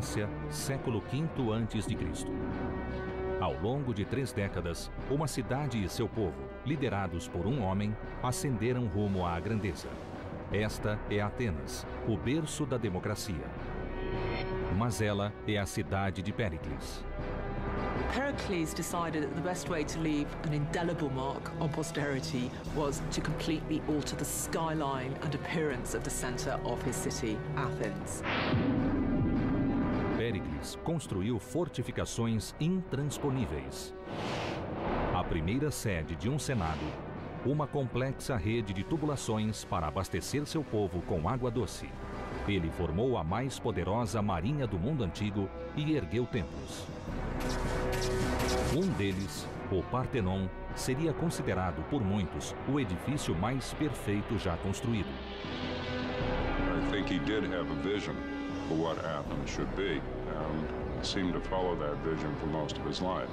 Grécia, século V a.C. Ao longo de 3 décadas, uma cidade e seu povo, liderados por um homem, ascenderam rumo à grandeza. Esta é Atenas, o berço da democracia. Mas ela é a cidade de Péricles. Pericles decided that the best way to leave an indelible mark on posterity was to completely alter the skyline and appearance of the center of his city, Athens. Péricles construiu fortificações intransponíveis. A primeira sede de um senado, uma complexa rede de tubulações para abastecer seu povo com água doce. Ele formou a mais poderosa marinha do mundo antigo e ergueu templos. Um deles, o Partenon, seria considerado por muitos o edifício mais perfeito já construído. I think he did have a vision for what Athens should be, and seemed to follow that vision for most of his life.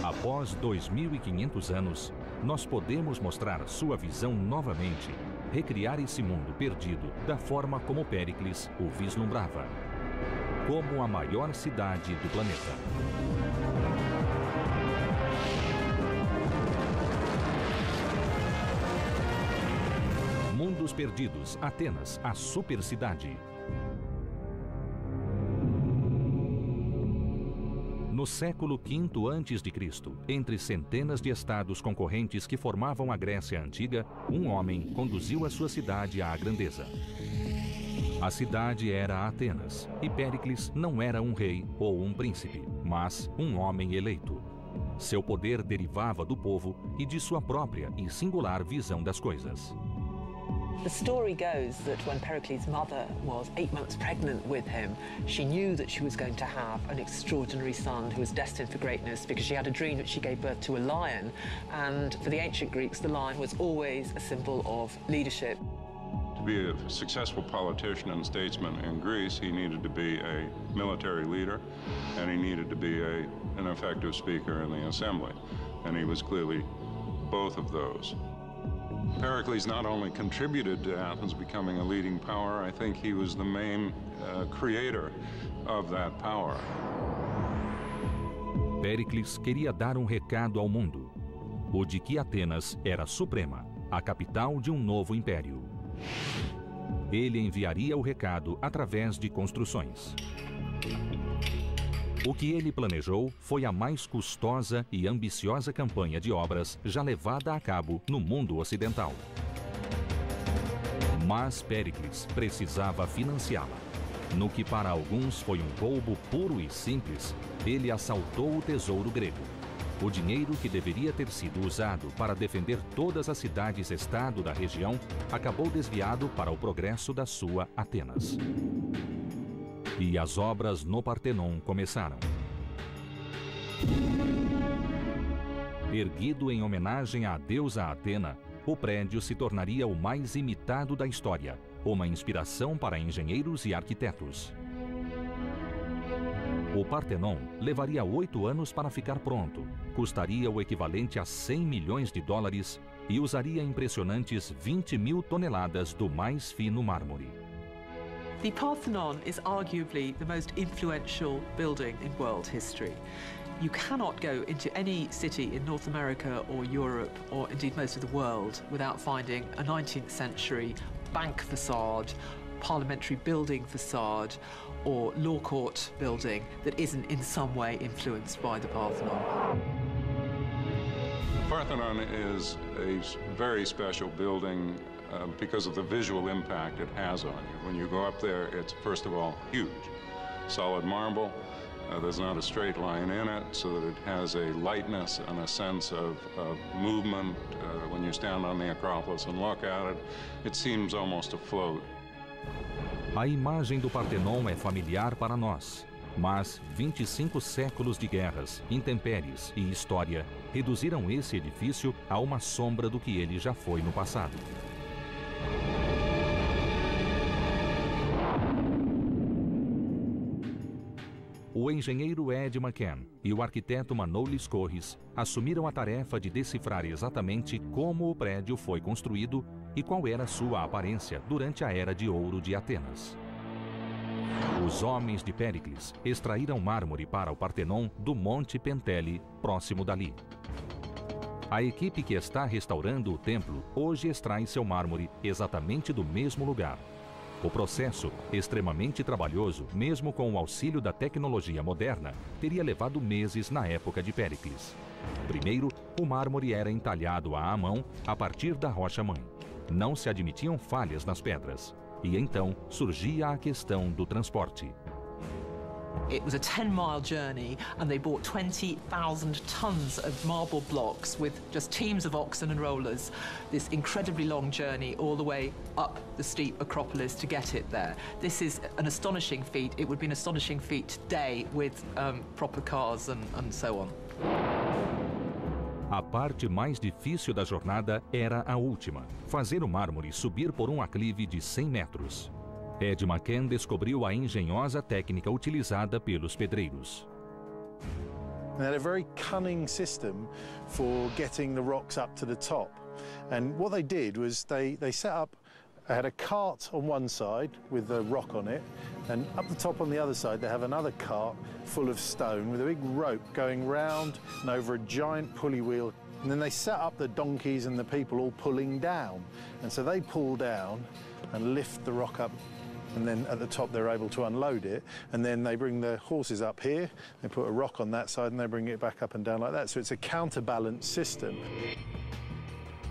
Após 2.500 anos, nós podemos mostrar sua visão novamente, recriar esse mundo perdido da forma como Péricles o vislumbrava, como a maior cidade do planeta. Mundos Perdidos, Atenas, a supercidade. No século V a.C., entre centenas de estados concorrentes que formavam a Grécia Antiga, um homem conduziu a sua cidade à grandeza. A cidade era Atenas, e Péricles não era um rei ou um príncipe, mas um homem eleito. Seu poder derivava do povo e de sua própria e singular visão das coisas. The story goes that when Pericles' mother was 8 months pregnant with him, she knew that she was going to have an extraordinary son who was destined for greatness because she had a dream that she gave birth to a lion, and for the ancient Greeks, the lion was always a symbol of leadership. To be a successful politician and statesman in Greece, he needed to be a military leader, and he needed to be an effective speaker in the assembly, and he was clearly both of those. Pericles not only contributed to Athens becoming a leading power, I think he was the main creator of that power. Péricles queria dar um recado ao mundo, o de que Atenas era suprema, a capital de um novo império. Ele enviaria o recado através de construções. O que ele planejou foi a mais custosa e ambiciosa campanha de obras já levada a cabo no mundo ocidental. Mas Péricles precisava financiá-la. No que para alguns foi um roubo puro e simples, ele assaltou o tesouro grego. O dinheiro que deveria ter sido usado para defender todas as cidades-estado da região acabou desviado para o progresso da sua Atenas. E as obras no Partenon começaram. Erguido em homenagem à deusa Atena, o prédio se tornaria o mais imitado da história, uma inspiração para engenheiros e arquitetos. O Partenon levaria 8 anos para ficar pronto, custaria o equivalente a 100 milhões de dólares e usaria impressionantes 20.000 toneladas do mais fino mármore. The Parthenon is arguably the most influential building in world history. You cannot go into any city in North America or Europe, or indeed most of the world, without finding a 19th century bank facade, parliamentary building facade, or law court building that isn't in some way influenced by the Parthenon. The Parthenon is a very special building because of the visual impact it has on you. When you go up there, it's first of all huge. Solid marble, there's not a straight line in it, so that it has a lightness and a sense of movement. When you stand on the Acropolis and look at it, it seems almost to float. A imagem do Partenon é familiar para nós, mas 25 séculos de guerras, intempéries e história reduziram esse edifício a uma sombra do que ele já foi no passado. O engenheiro Ed McCann e o arquiteto Manolis Corres assumiram a tarefa de decifrar exatamente como o prédio foi construído e qual era sua aparência durante a Era de Ouro de Atenas. Os homens de Péricles extraíram mármore para o Partenon do Monte Pentele, próximo dali. A equipe que está restaurando o templo hoje extrai seu mármore exatamente do mesmo lugar. O processo, extremamente trabalhoso, mesmo com o auxílio da tecnologia moderna, teria levado meses na época de Péricles. Primeiro, o mármore era entalhado à mão a partir da rocha-mãe. Não se admitiam falhas nas pedras. E então surgia a questão do transporte. It was a 10-mile journey, and they bought 20,000 tons of marble blocks with just teams of oxen and rollers. This incredibly long journey all the way up the steep Acropolis to get it there. This is an astonishing feat. It would be an astonishing feat today with proper cars and so on. A parte mais difícil da jornada era a última, fazer o mármore subir por um aclive de 100 metros. Ed McCann descobriu a engenhosa técnica utilizada pelos pedreiros. They had a very cunning system for getting the rocks up to the top. And what they did was they set up, they had a cart on one side with the rock on it, and up the top on the other side they have another cart full of stone with a big rope going round and over a giant pulley wheel. And then they set up the donkeys and the people all pulling down. And so they pull down and lift the rock up, and then at the top they're able to unload it, and then they bring the horses up here, they put a rock on that side and they bring it back up and down like that. So it's a counterbalance system.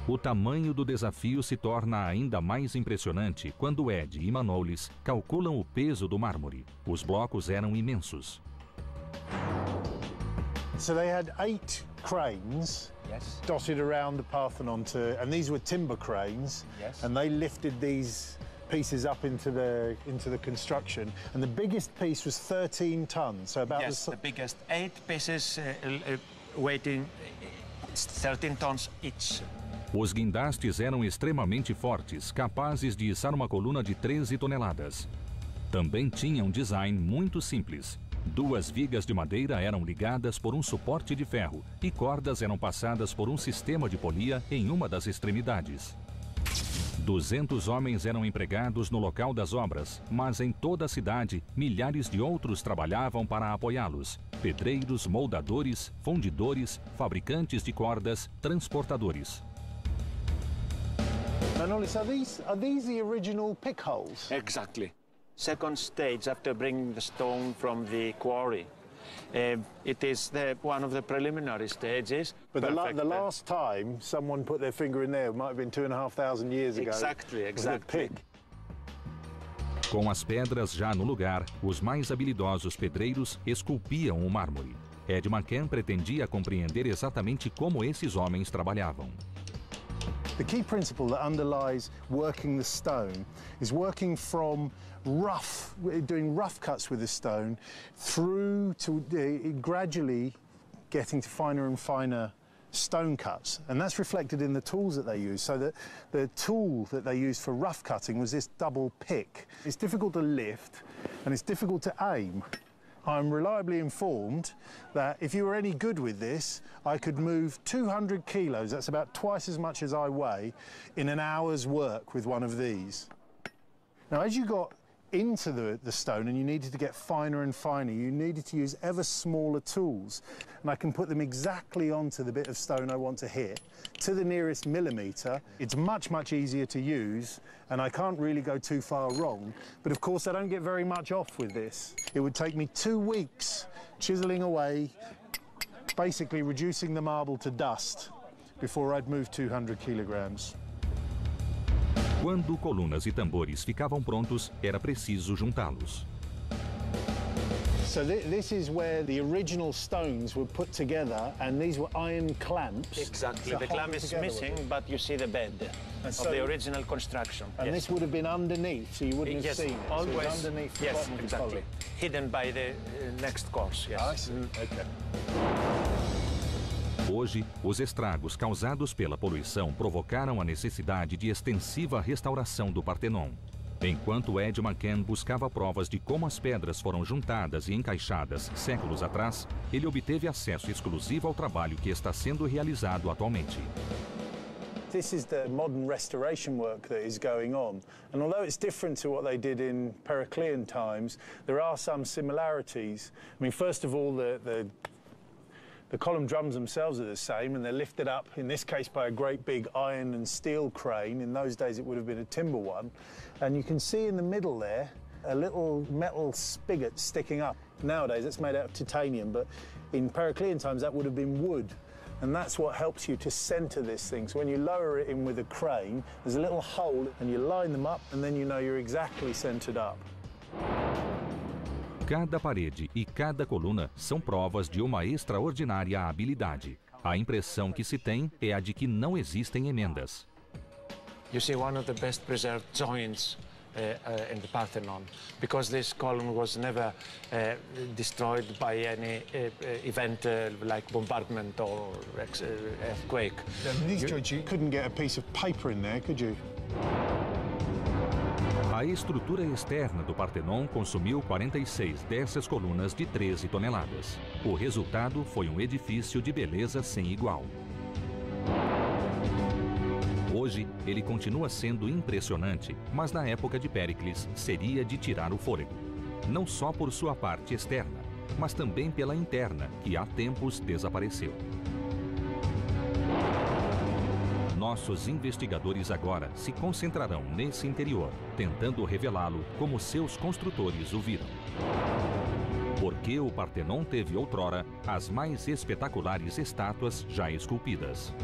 O tamanho do desafio se torna ainda mais impressionante quando Ed e Manolis calculam o peso do mármore. Os blocos eram imensos. So they had 8 cranes dotted around the Parthenon, and these were timber cranes, and they lifted these pieces up into the construction, and the biggest piece was 13 tons. So about the biggest 8 pieces weighing 13 tons each. Os guindastes eram extremamente fortes, capazes de içar uma coluna de 13 toneladas. Também tinha um design muito simples. 2 vigas de madeira eram ligadas por um suporte de ferro e cordas eram passadas por um sistema de polia em uma das extremidades. 200 homens eram empregados no local das obras, mas em toda a cidade, milhares de outros trabalhavam para apoiá-los. Pedreiros, moldadores, fundidores, fabricantes de cordas, transportadores. Manolis, are these the original pick holes? Exactly. Second stage after bringing the stone from the quarry. It is one of the preliminary stages. But the last time someone put their finger in there might have been 2,500 years ago. Exactly. Com as pedras já no lugar, os mais habilidosos pedreiros esculpiam o mármore. Ed McCann pretendia compreender exatamente como esses homens trabalhavam. The key principle that underlies working the stone is working from doing rough cuts with the stone through to gradually getting to finer and finer stone cuts. And that's reflected in the tools that they use. So that the tool that they used for rough cutting was this double pick. It's difficult to lift and it's difficult to aim. I'm reliably informed that if you were any good with this, I could move 200 kilos, that's about twice as much as I weigh, in an hour's work with one of these. Now, as you got into the stone and you needed to get finer and finer, you needed to use ever smaller tools. And I can put them exactly onto the bit of stone I want to hit, to the nearest millimetre. It's much, much easier to use, and I can't really go too far wrong. But of course, I don't get very much off with this. It would take me 2 weeks chiselling away, basically reducing the marble to dust before I'd move 200 kilograms. Quando colunas e tambores ficavam prontos, era preciso juntá-los. So this is where the original stones were put together, and these were iron clamps. Exactly. The clamp is missing, but you see the bed of the original construction. And this would have been underneath, so you wouldn't have seen it. Always. So it was underneath the bottom of the exactly. Hidden by the next course. Yes. I see. Okay. Hoje, os estragos causados pela poluição provocaram a necessidade de extensiva restauração do Partenon. Enquanto Ed McCann buscava provas de como as pedras foram juntadas e encaixadas séculos atrás, ele obteve acesso exclusivo ao trabalho que está sendo realizado atualmente. This is the modern restoration work that is going on. And although it's different to what they did in Periclean times, there are some similarities. I mean, first of all, the column drums themselves are the same, and they're lifted up, in this case, by a great big iron and steel crane. In those days, it would have been a timber one. And you can see in the middle there a little metal spigot sticking up. Nowadays, it's made out of titanium, but in Periclean times, that would have been wood. And that's what helps you to center this thing. So when you lower it in with a crane, there's a little hole, and you line them up, and then you know you're exactly centered up. Cada parede e cada coluna são provas de uma extraordinária habilidade. A impressão que se tem é a de que não existem emendas. You see one of the best preserved joints in the Parthenon, because this column was never destroyed by any event like bombardment or earthquake. These joints, you couldn't get a piece of paper in there, could you? A estrutura externa do Partenon consumiu 46 dessas colunas de 13 toneladas. O resultado foi um edifício de beleza sem igual. Hoje, ele continua sendo impressionante, mas na época de Péricles seria de tirar o fôlego. Não só por sua parte externa, mas também pela interna, que há tempos desapareceu. Nossos investigadores agora se concentrarão nesse interior, tentando revelá-lo como seus construtores o viram. Porque o Partenon teve outrora as mais espetaculares estátuas já esculpidas.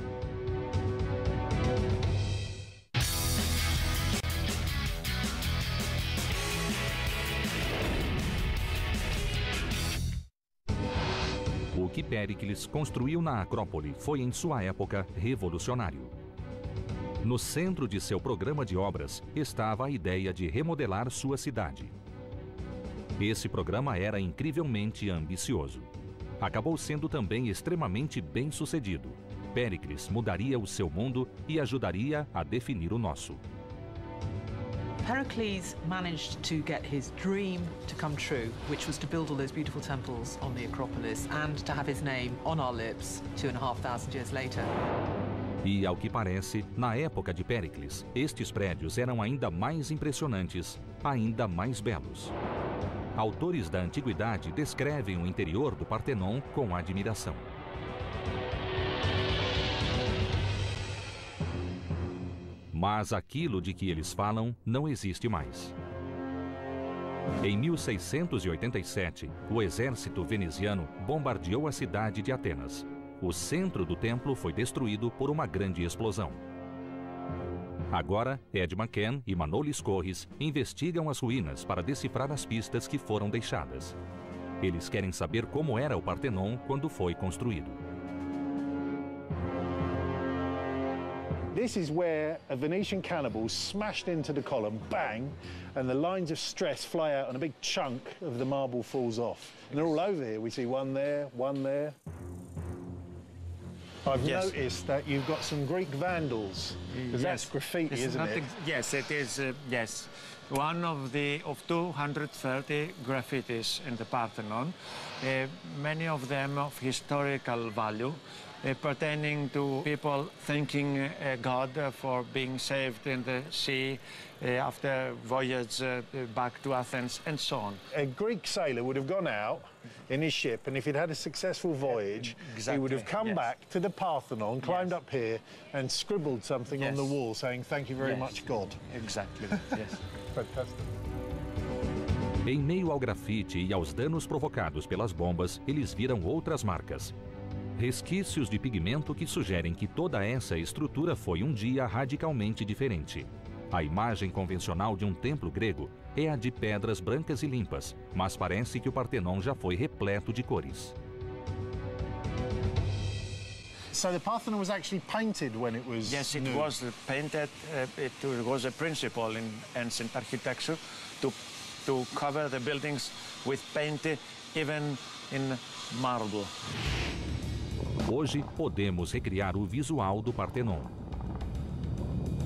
O que Péricles construiu na Acrópole foi, em sua época, revolucionário. No centro de seu programa de obras estava a ideia de remodelar sua cidade. Esse programa era incrivelmente ambicioso. Acabou sendo também extremamente bem-sucedido. Péricles mudaria o seu mundo e ajudaria a definir o nosso. Pericles managed to get his dream to come true, which was to build all those beautiful temples on the Acropolis and to have his name on our lips 2,500 years later. E, ao que parece, na época de Péricles, estes prédios eram ainda mais impressionantes, ainda mais belos. Autores da antiguidade descrevem o interior do Partenon com admiração. Mas aquilo de que eles falam não existe mais. Em 1687, o exército veneziano bombardeou a cidade de Atenas. O centro do templo foi destruído por uma grande explosão. Agora, Ed McCann e Manolis Corres investigam as ruínas para decifrar as pistas que foram deixadas. Eles querem saber como era o Partenon quando foi construído. This is where a Venetian cannibal smashed into the column, bang, and the lines of stress fly out and a big chunk of the marble falls off. And they're all over here. We see one there, one there. I've noticed that you've got some Greek vandals, because that's graffiti, isn't it? Yes, it is, yes. One of 230 graffitis in the Parthenon, many of them of historical value, pertaining to people thanking God for being saved in the sea after voyage back to Athens and so on. A Greek sailor would have gone out in his ship, and if he'd had a successful voyage, he would have come back to the Parthenon, climbed up here, and scribbled something on the wall saying, "Thank you very much, God." Exactly, yes. Fantastic. Em meio ao grafite e aos danos provocados pelas bombas, eles viram outras marcas. Resquícios de pigmento que sugerem que toda essa estrutura foi um dia radicalmente diferente. A imagem convencional de um templo grego é a de pedras brancas e limpas, mas parece que o Partenon já foi repleto de cores. So the Parthenon was actually painted when it was Yes, it new. was painted. It was a principle in ancient architecture to cover the buildings with paint, even in marble. Hoje podemos recriar o visual do Partenon.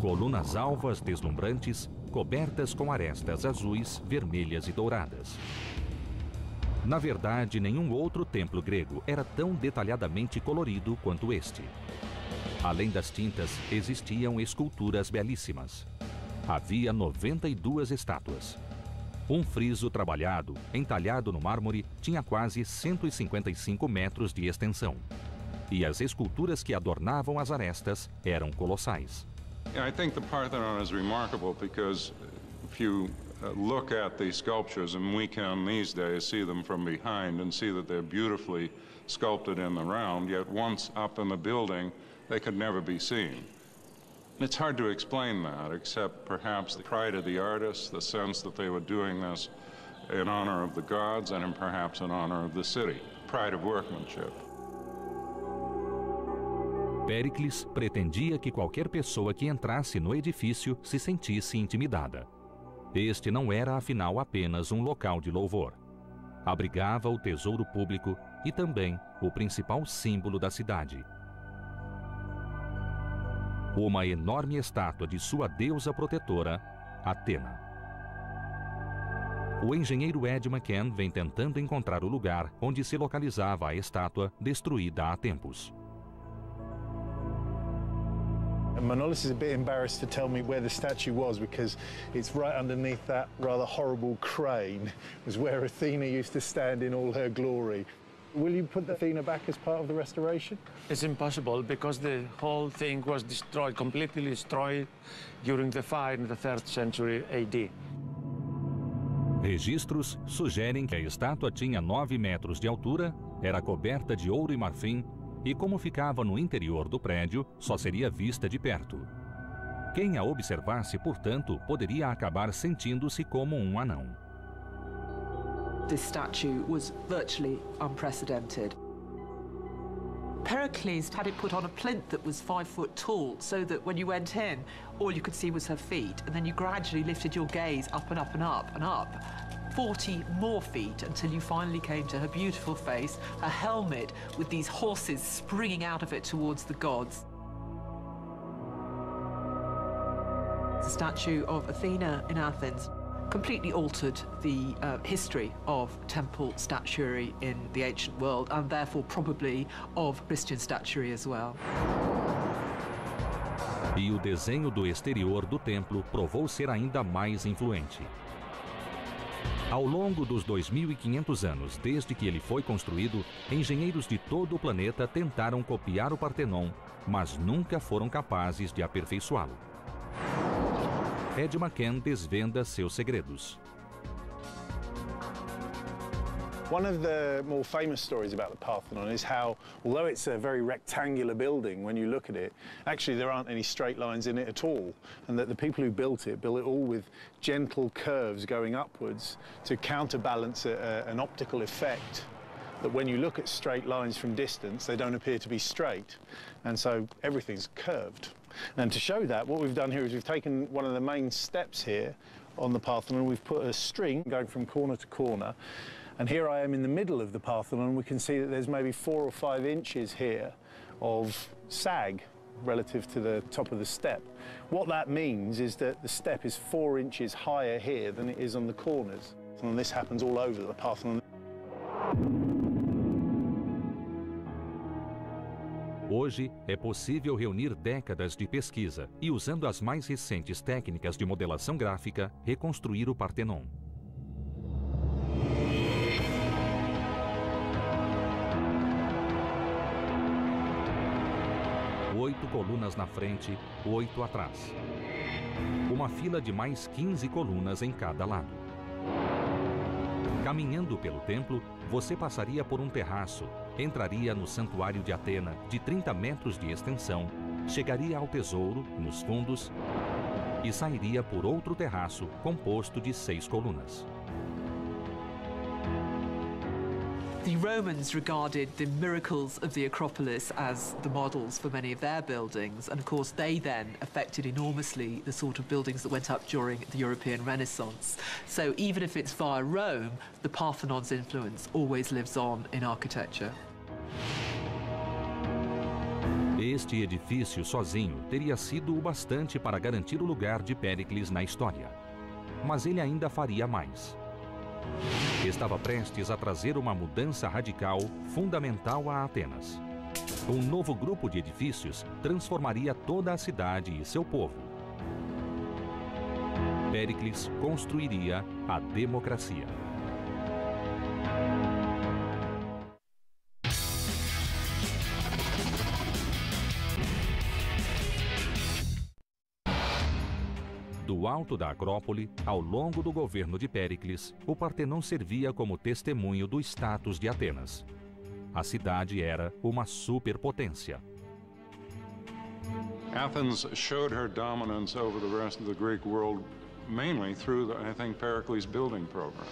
Colunas alvas deslumbrantes, cobertas com arestas azuis, vermelhas e douradas. Na verdade, nenhum outro templo grego era tão detalhadamente colorido quanto este. Além das tintas, existiam esculturas belíssimas. Havia 92 estátuas. Um friso trabalhado, entalhado no mármore, tinha quase 155 metros de extensão. E as esculturas que adornavam as arestas eram colossais. I think the Parthenon is remarkable because if you look at the sculptures, and we can these days see them from behind and see that they're beautifully sculpted in the round, yet once up in the building, they could never be seen. It's hard to explain that, except perhaps the pride of the artists, the sense that they were doing this in honor of the gods and perhaps in honor of the city. Pride of workmanship. Péricles pretendia que qualquer pessoa que entrasse no edifício se sentisse intimidada. Este não era, afinal, apenas um local de louvor. Abrigava o tesouro público e também o principal símbolo da cidade. Uma enorme estátua de sua deusa protetora, Atena. O engenheiro Ed McCann vem tentando encontrar o lugar onde se localizava a estátua destruída há tempos. Manolis is a bit embarrassed to tell me where the statue was because it's right underneath that rather horrible crane, was where Athena used to stand in all her glory. Will you put Athena back as part of the restoration? It's impossible because the whole thing was destroyed, completely destroyed during the fire in the 3rd century AD. Registros sugerem que a estátua tinha 9 metros de altura, era coberta de ouro e marfim, e como ficava no interior do prédio, só seria vista de perto. Quem a observasse, portanto, poderia acabar sentindo-se como um anão. This statue was virtually unprecedented. Pericles had it put on a plinth that was 5 foot tall, so that when you went in, all you could see was her feet, and then you gradually lifted your gaze up and up and up and up. 40 more feet until you finally came to her beautiful face, a helmet with these horses springing out of it towards the gods. The statue of Athena in Athens completely altered the history of temple statuary in the ancient world, and therefore probably of Christian statuary as well. E o desenho do exterior do templo provou ser ainda mais influente. Ao longo dos 2.500 anos desde que ele foi construído, engenheiros de todo o planeta tentaram copiar o Partenon, mas nunca foram capazes de aperfeiçoá-lo. Ed McCann desvenda seus segredos. One of the more famous stories about the Parthenon is how, although it's a very rectangular building, when you look at it, actually there aren't any straight lines in it at all, and that the people who built it all with gentle curves going upwards to counterbalance an optical effect that when you look at straight lines from distance, they don't appear to be straight, and so everything's curved. And to show that, what we've done here is we've taken one of the main steps here on the Parthenon, we've put a string going from corner to corner, and here I am in the middle of the Parthenon. We can see that there's maybe 4 or 5 inches here of sag relative to the top of the step. What that means is that the step is 4 inches higher here than it is on the corners. And this happens all over the Parthenon. Hoje, é possível reunir décadas de pesquisa e, usando as mais recentes técnicas de modelação gráfica, reconstruir o Partenon. Oito colunas na frente, 8 atrás. Uma fila de mais 15 colunas em cada lado. Caminhando pelo templo, você passaria por um terraço, entraria no santuário de Atena, de 30 metros de extensão, chegaria ao tesouro, nos fundos, e sairia por outro terraço, composto de 6 colunas. The Romans regarded the miracles of the Acropolis as the models for many of their buildings, and of course they then affected enormously the sort of buildings that went up during the European Renaissance. So even if it's via Rome, the Parthenon's influence always lives on in architecture. Este edifício sozinho teria sido o bastante para garantir o lugar de Péricles na história. Mas ele ainda faria mais. Estava prestes a trazer uma mudança radical, fundamental a Atenas. Um novo grupo de edifícios transformaria toda a cidade e seu povo. Péricles construiria a democracia. Do alto da Acrópole, ao longo do governo de Péricles, o Partenon servia como testemunho do status de Atenas. A cidade era uma superpotência. Athens showed her dominance over the rest of the Greek world mainly through, I think, Pericles' building program.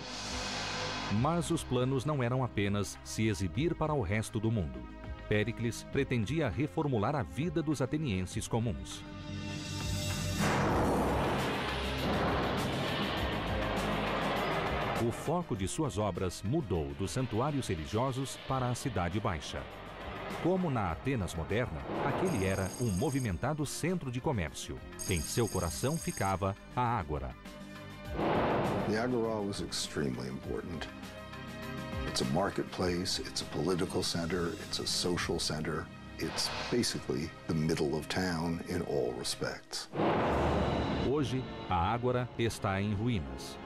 Mas os planos não eram apenas se exibir para o resto do mundo. Péricles pretendia reformular a vida dos atenienses comuns. O foco de suas obras mudou dos santuários religiosos para a cidade baixa. Como na Atenas moderna, aquele era um movimentado centro de comércio. Em seu coração ficava a Ágora. The Agora was extremely important. It's a marketplace, it's a political center, it's a social center. It's basically the middle of town in all respects. Hoje, a Ágora está em ruínas.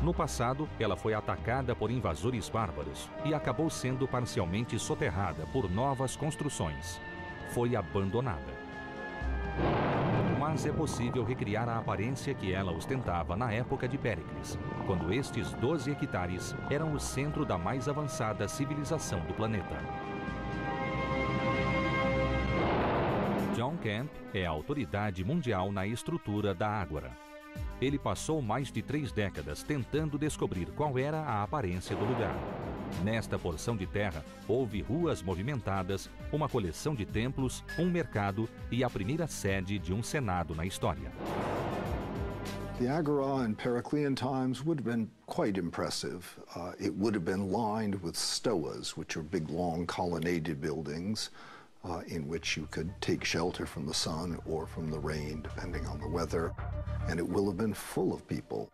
No passado, ela foi atacada por invasores bárbaros e acabou sendo parcialmente soterrada por novas construções. Foi abandonada. Mas é possível recriar a aparência que ela ostentava na época de Péricles, quando estes 12 hectares eram o centro da mais avançada civilização do planeta. John Kemp é a autoridade mundial na estrutura da Ágora. Ele passou mais de 3 décadas tentando descobrir qual era a aparência do lugar. Nesta porção de terra, houve ruas movimentadas, uma coleção de templos, um mercado e a primeira sede de um senado na história. The Agora in Periclean times would have been quite impressive. It would have been lined with stoas, which are big, long, colonnaded buildings in which you could take shelter from the sun or from the rain, depending on the weather. And it will have been full of people.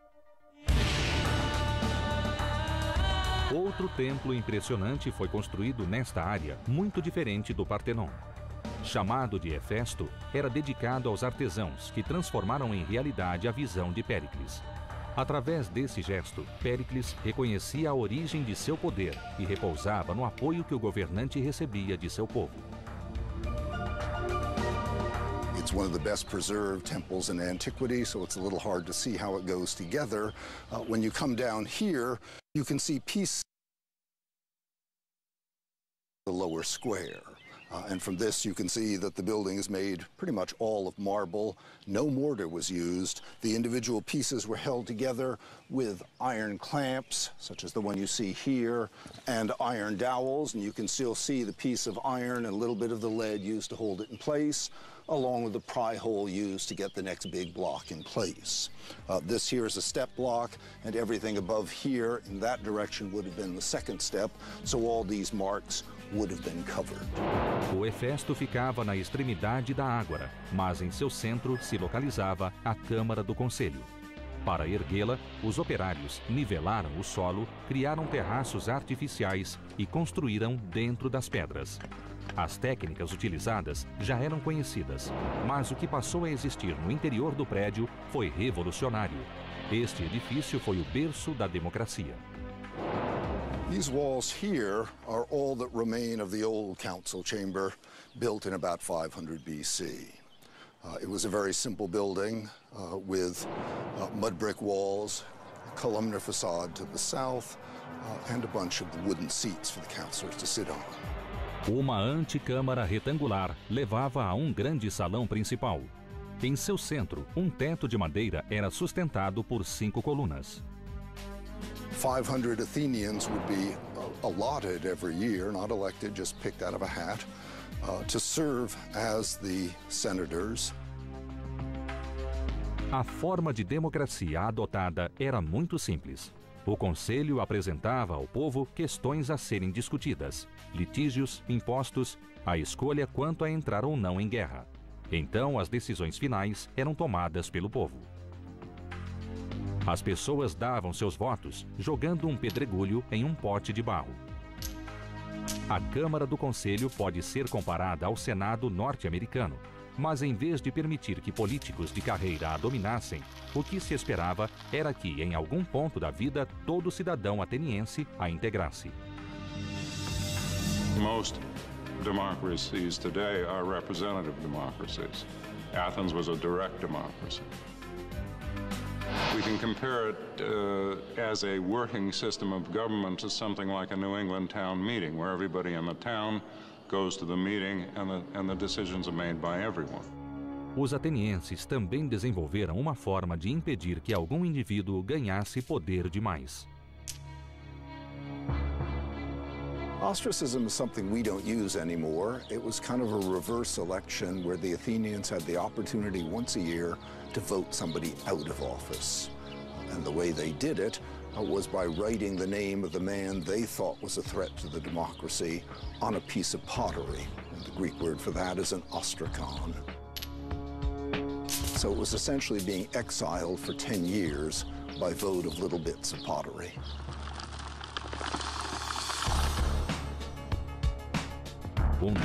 Outro templo impressionante foi construído nesta área, muito diferente do Partenon. Chamado de Hefesto, era dedicado aos artesãos que transformaram em realidade a visão de Péricles. Através desse gesto, Péricles reconhecia a origem de seu poder e repousava no apoio que o governante recebia de seu povo. It's one of the best preserved temples in antiquity, so it's a little hard to see how it goes together. When you come down here, you can see pieces of the lower square. And from this, you can see that the building is made pretty much all of marble. No mortar was used. The individual pieces were held together with iron clamps, such as the one you see here, and iron dowels. And you can still see the piece of iron and a little bit of the lead used to hold it in place, along with the pry hole used to get the next big block in place. This here is a step block, and everything above here in that direction would have been the second step, so all these marks would have been covered. O Hefesto ficava na extremidade da Ágora, mas em seu centro se localizava a Câmara do Conselho. Para erguê-la, os operários nivelaram o solo, criaram terraços artificiais e construíram dentro das pedras. As técnicas utilizadas já eram conhecidas, mas o que passou a existir no interior do prédio foi revolucionário. Este edifício foi o berço da democracia. These walls here are all that remain of the old council chamber, built in about 500 BC. It was a very simple building with mud brick walls, a columnar facade to the south, and a bunch of wooden seats for the councillors to sit on. Uma antecâmara retangular levava a um grande salão principal. Em seu centro, um teto de madeira era sustentado por 5 colunas. 500 Athenians would be allotted every year, not elected, just picked out of a hat, to serve as the senators. A forma de democracia adotada era muito simples. O conselho apresentava ao povo questões a serem discutidas, litígios, impostos, a escolha quanto a entrar ou não em guerra. Então, as decisões finais eram tomadas pelo povo. As pessoas davam seus votos jogando um pedregulho em um pote de barro. A Câmara do Conselho pode ser comparada ao Senado norte-americano, mas em vez de permitir que políticos de carreira a dominassem, o que se esperava era que, em algum ponto da vida, todo cidadão ateniense a integrasse. Most democracies today are representative democracies. Athens was a direct democracy. We can compare it as a working system of government to something like a New England town meeting, where everybody in the town goes to the meeting and the decisions are made by everyone. Os atenienses também desenvolveram uma forma de impedir que algum indivíduo ganhasse poder demais. Ostracism is something we don't use anymore. It was kind of a reverse election where the Athenians had the opportunity once a year to vote somebody out of office. And the way they did it was by writing the name of the man they thought was a threat to the democracy on a piece of pottery. And the Greek word for that is an ostrakon. So it was essentially being exiled for 10 years by vote of little bits of pottery.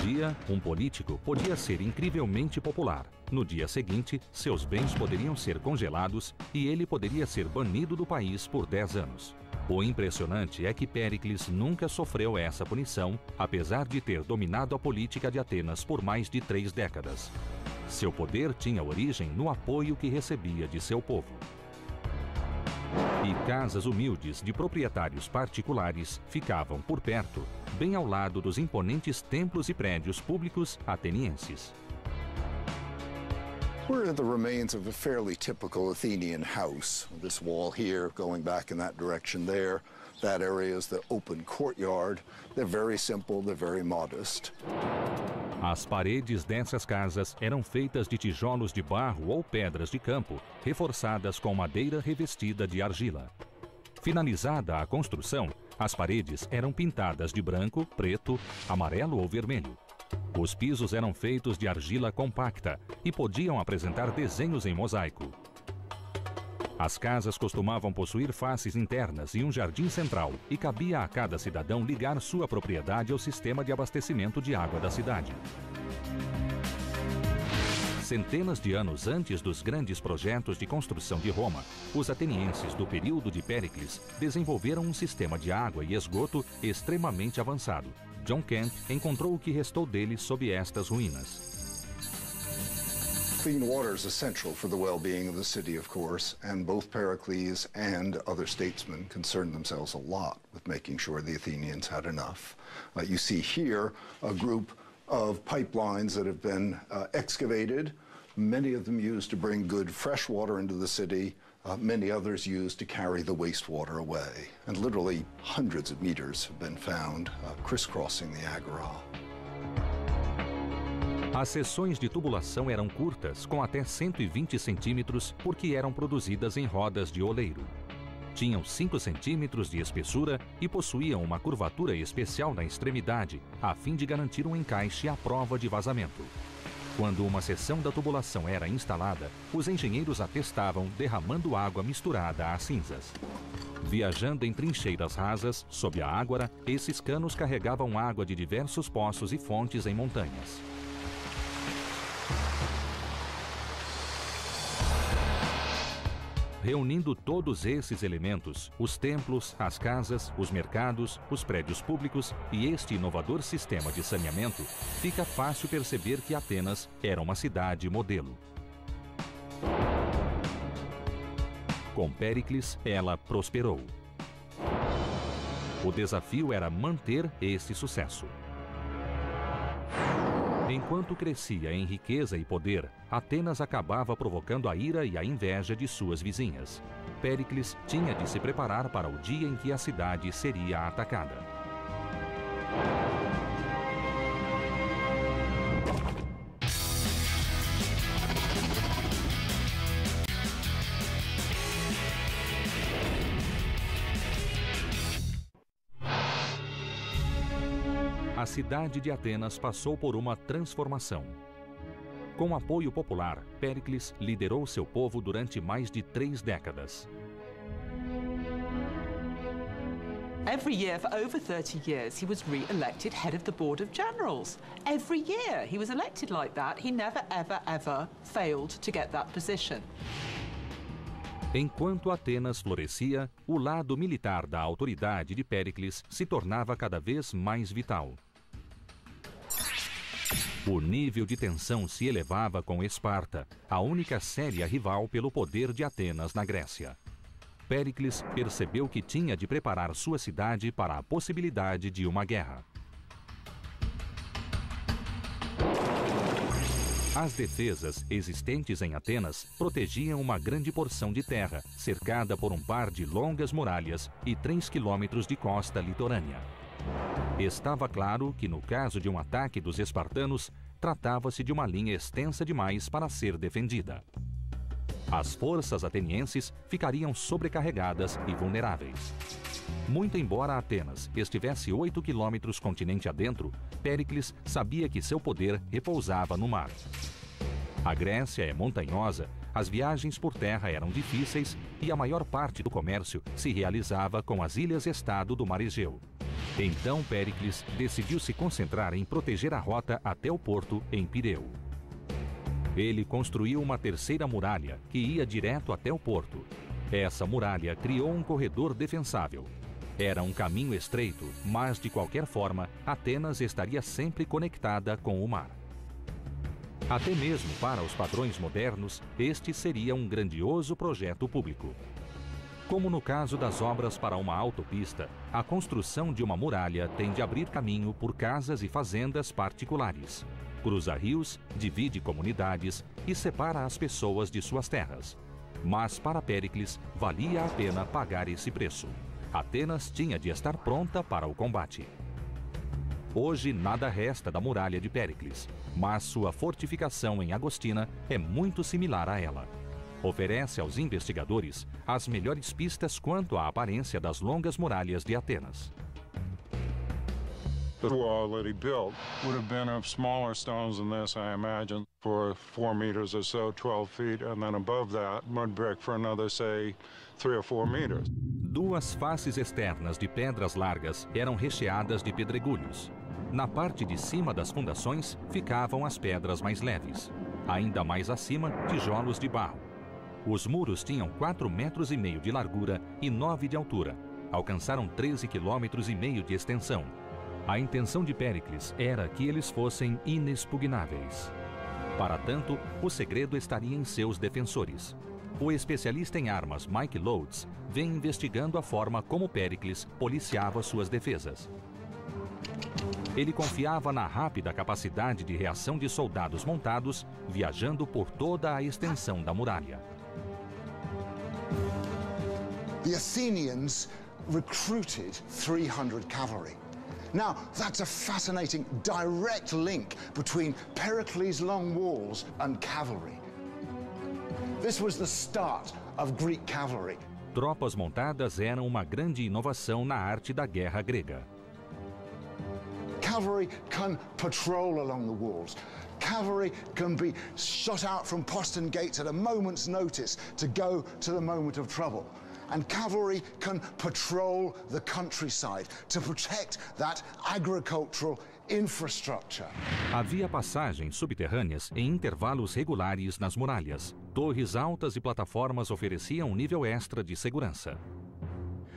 Dia, político podia ser incrivelmente popular. No dia seguinte, seus bens poderiam ser congelados e ele poderia ser banido do país por 10 anos. O impressionante é que Péricles nunca sofreu essa punição, apesar de ter dominado a política de Atenas por mais de 3 décadas. Seu poder tinha origem no apoio que recebia de seu povo. E casas humildes de proprietários particulares ficavam por perto, bem ao lado dos imponentes templos e prédios públicos atenienses. We're at the remains of a fairly typical Athenian house. This wall here going back in that direction there. That area is the open courtyard. They're very simple, they're very modest. As paredes dessas casas eram feitas de tijolos de barro ou pedras de campo, reforçadas com madeira revestida de argila. Finalizada a construção, as paredes eram pintadas de branco, preto, amarelo ou vermelho. Os pisos eram feitos de argila compacta e podiam apresentar desenhos em mosaico. As casas costumavam possuir faces internas e um jardim central, e cabia a cada cidadão ligar sua propriedade ao sistema de abastecimento de água da cidade. Centenas de anos antes dos grandes projetos de construção de Roma, os atenienses do período de Péricles desenvolveram um sistema de água e esgoto extremamente avançado. John Kent encontrou o que restou dele sob estas ruínas. Clean water is essential for the well-being of the city, of course, and both Pericles and other statesmen concerned themselves a lot with making sure the Athenians had enough. You see here a group of pipelines that have been excavated, many of them used to bring good fresh water into the city, many others used to carry the wastewater away. And literally hundreds of meters have been found crisscrossing the Agora. As seções de tubulação eram curtas, com até 120 centímetros, porque eram produzidas em rodas de oleiro. Tinham 5 centímetros de espessura e possuíam uma curvatura especial na extremidade, a fim de garantir um encaixe à prova de vazamento. Quando uma seção da tubulação era instalada, os engenheiros a testavam derramando água misturada a cinzas. Viajando em trincheiras rasas, sob a ágora, esses canos carregavam água de diversos poços e fontes em montanhas. Reunindo todos esses elementos, os templos, as casas, os mercados, os prédios públicos e este inovador sistema de saneamento, fica fácil perceber que Atenas era uma cidade modelo. Com Péricles, ela prosperou. O desafio era manter esse sucesso. Enquanto crescia em riqueza e poder, Atenas acabava provocando a ira e a inveja de suas vizinhas. Péricles tinha de se preparar para o dia em que a cidade seria atacada. A cidade de Atenas passou por uma transformação. Com apoio popular, Péricles liderou seu povo durante mais de 3 décadas. Every year for over 30 years, he was re-elected head of the Board of Generals. Every year he was elected like that. He never, ever, ever failed to get that position. Enquanto Atenas florescia, o lado militar da autoridade de Péricles se tornava cada vez mais vital. O nível de tensão se elevava com Esparta, a única séria rival pelo poder de Atenas na Grécia. Péricles percebeu que tinha de preparar sua cidade para a possibilidade de uma guerra. As defesas existentes em Atenas protegiam uma grande porção de terra, cercada por um par de longas muralhas e 3 quilômetros de costa litorânea. Estava claro que, no caso de um ataque dos espartanos, tratava-se de uma linha extensa demais para ser defendida. As forças atenienses ficariam sobrecarregadas e vulneráveis. Muito embora Atenas estivesse 8 quilômetros continente adentro, Péricles sabia que seu poder repousava no mar. A Grécia é montanhosa, as viagens por terra eram difíceis e a maior parte do comércio se realizava com as ilhas-estado do mar Egeu. Então Péricles decidiu se concentrar em proteger a rota até o porto em Pireu. Ele construiu uma terceira muralha que ia direto até o porto. Essa muralha criou um corredor defensável. Era um caminho estreito, mas de qualquer forma, Atenas estaria sempre conectada com o mar. Até mesmo para os padrões modernos, este seria um grandioso projeto público. Como no caso das obras para uma autopista, a construção de uma muralha tem de abrir caminho por casas e fazendas particulares. Cruza rios, divide comunidades e separa as pessoas de suas terras. Mas para Péricles, valia a pena pagar esse preço. Atenas tinha de estar pronta para o combate. Hoje nada resta da muralha de Péricles, mas sua fortificação em Agostina é muito similar a ela. Oferece aos investigadores as melhores pistas quanto à aparência das longas muralhas de Atenas. The wall that he built would have been of smaller stones than this, I imagine, for 4 meters or so, 12 feet, and then above that, mud brick for another, say, 3 or 4 meters. Duas faces externas de pedras largas eram recheadas de pedregulhos. Na parte de cima das fundações ficavam as pedras mais leves. Ainda mais acima, tijolos de barro. Os muros tinham 4,5 metros de largura e 9 de altura. Alcançaram 13,5 quilômetros de extensão. A intenção de Péricles era que eles fossem inexpugnáveis. Para tanto, o segredo estaria em seus defensores. O especialista em armas Mike Loades vem investigando a forma como Péricles policiava suas defesas. Ele confiava na rápida capacidade de reação de soldados montados, viajando por toda a extensão da muralha. The Athenians recruited 300 cavalry. Now, that's a fascinating direct link between Pericles' long walls and cavalry. This was the start of Greek cavalry. Tropas montadas eram uma grande inovação na arte da guerra grega. Cavalry can patrol along the walls. Cavalry can be shot out from postern gates at a moment's notice to go to the moment of trouble. And cavalry can patrol the countryside to protect that agricultural infrastructure. Havia passagens subterrâneas em intervalos regulares nas muralhas. Torres altas e plataformas ofereciam um nível extra de segurança.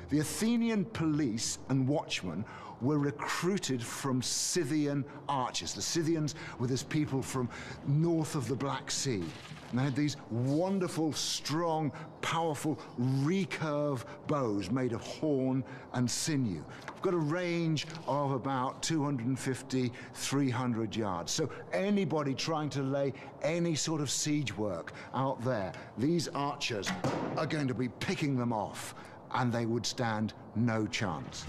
The Athenian police and watchmen were recruited from Scythian archers. The Scythians were this people from north of the Black Sea. And they had these wonderful, strong, powerful, recurve bows made of horn and sinew. We've got a range of about 250, 300 yards. So anybody trying to lay any sort of siege work out there, these archers are going to be picking them off, and they would stand no chance.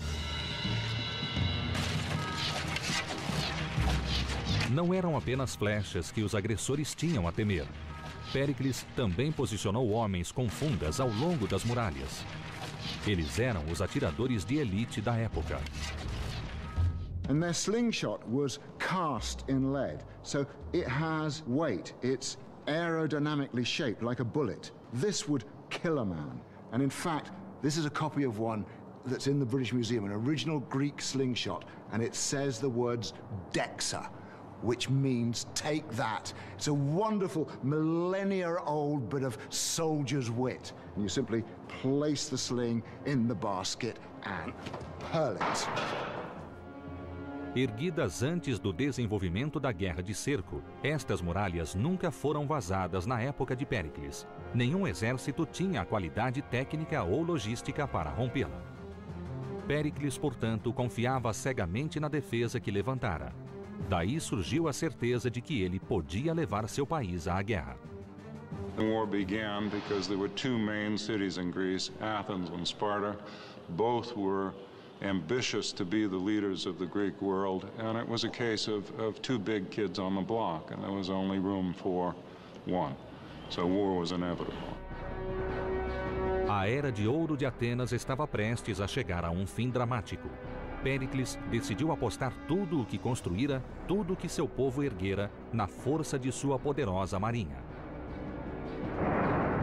Não eram apenas flechas que os agressores tinham a temer. Péricles também posicionou homens com fundas ao longo das muralhas. Eles eram os atiradores de elite da época. And their slingshot was cast in lead, so it has weight. It's aerodynamically shaped like a bullet. This would kill a man. And in fact, this is a copy of one that's in the British Museum, an original Greek slingshot, and it says the words Dexa, which means take that. It's a wonderful millennia-old bit of soldier's wit. And you simply place the sling in the basket and hurl it. Erguidas antes do desenvolvimento da Guerra de Cerco, estas muralhas nunca foram vazadas na época de Péricles. Nenhum exército tinha a qualidade técnica ou logística para rompê-la. Péricles, portanto, confiava cegamente na defesa que levantara. Daí surgiu a certeza de que ele podia levar seu país à guerra. The war began because there were two main cities in Greece, Athens and Sparta. Both were ambitious to be the leaders of the Greek world, and it was a case of two big kids on the block, and there was only room for one. So war was inevitable. A Era de Ouro de Atenas estava prestes a chegar a um fim dramático. Péricles decidiu apostar tudo o que construíra, tudo o que seu povo erguera, na força de sua poderosa marinha.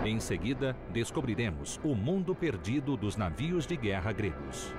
Em seguida, descobriremos o mundo perdido dos navios de guerra gregos.